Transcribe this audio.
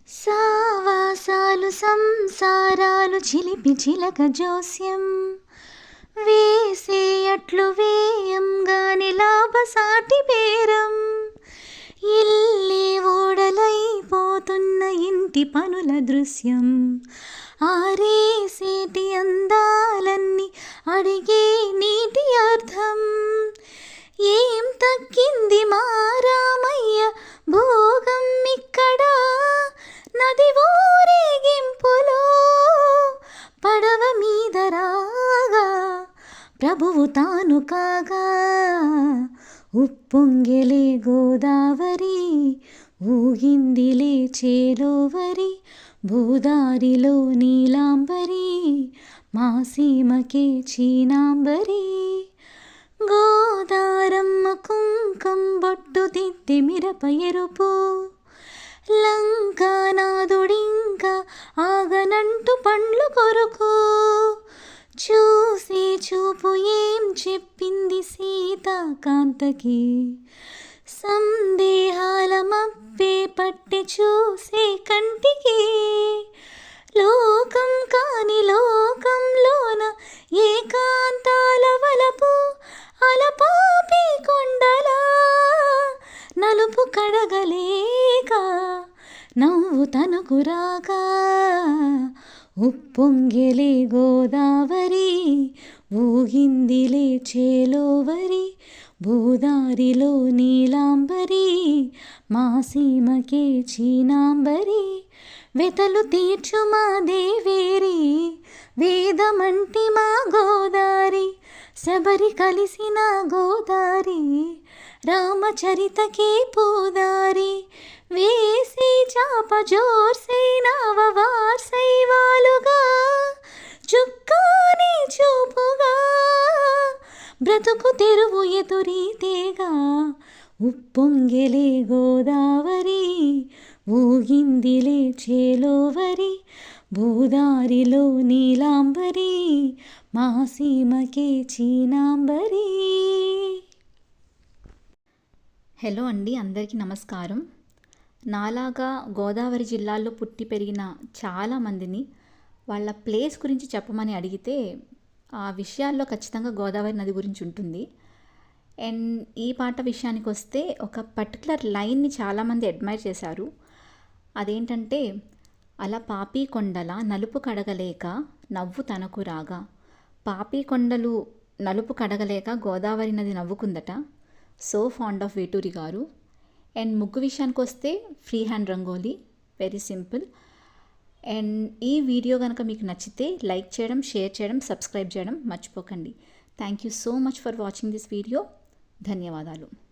సావాసాలు సంసారాలు చిలిపి చిలక జోస్యం వేసేయట్లు వేయంగాని లాభసాటి బేరం ఇల్లే ఓడలైపోతున్న ఇంటి పనుల దృశ్యం ఆరేసేటి అందాలన్నీ అడిగే నీటి అర్థం ఏం తగ్గింది మారామయ్య భోగం ఇక్కడ నది ఊరేగింపులో పడవ మీద రాగా ప్రభువు తాను కాగా ఉప్పొంగెలే గోదావరి ఊగిందిలే చేలోవరి భూదారిలో నీలాంబరి మా సీమకే చీనాంబరి గోదారమ్మ కుంకం బొట్టు దిద్ది మిరప ఎరుపు లంకానాథుడింక ఆగనంటూ పండ్లు కొరుకు చూసే చూపు ఏం చెప్పింది సీతాకాంతకి సందేహాల మప్పే పట్టి చూసే కంటికి లోకం కాని లోకంలోన ఏకాంతాల వలపు అలపాపి కొండలా నలుపు కడగలేక నవ్వు తనకు రాగా ఉప్పొంగెలే గోదావరి ఊగిందిలే చేలోవరి భూదారిలో నీలాంబరి మా సీమకే చీనాంబరి వెతలు తీర్చు మా దేవేరి వేదమంటి మా గోదారి శబరి కలిసిన గోదారి రామచరితకే పూదారి వేసి చాప జోర్సై నవవార్సై వాలుగా చుక్కాని చూపుగా బ్రతుకు తెరువు ఎదురీతేగా ఉప్పొంగెలే గోదావరి ఊగిందిలే చేలోవరి భూదారిలో నీలాంబరి మా సీమకే చీనాంబరి. హలో అండి, అందరికీ నమస్కారం. నాలాగా గోదావరి జిల్లాలో పుట్టి పెరిగిన చాలామందిని వాళ్ళ ప్లేస్ గురించి చెప్పమని అడిగితే ఆ విషయాల్లో ఖచ్చితంగా గోదావరి నది గురించి ఉంటుంది. అండ్ ఈ పాట విషయానికి వస్తే ఒక పర్టికులర్ లైన్ని చాలామంది అడ్మైర్ చేశారు. అదేంటంటే, అలా పాపీ కొండల నలుపు కడగలేక నవ్వు తనకు రాగా. పాపీ కొండలు నలుపు కడగలేక గోదావరి నది నవ్వుకుందట. సో ఫాండ్ ఆఫ్ వేటూరి గారు. అండ్ ముగ్గు విషయానికి వస్తే free hand rangoli, very simple. And ఈ వీడియో కనుక మీకు నచ్చితే లైక్ చేయడం, షేర్ చేయడం, సబ్స్క్రైబ్ చేయడం మర్చిపోకండి. Thank you so much for watching this video. ధన్యవాదాలు.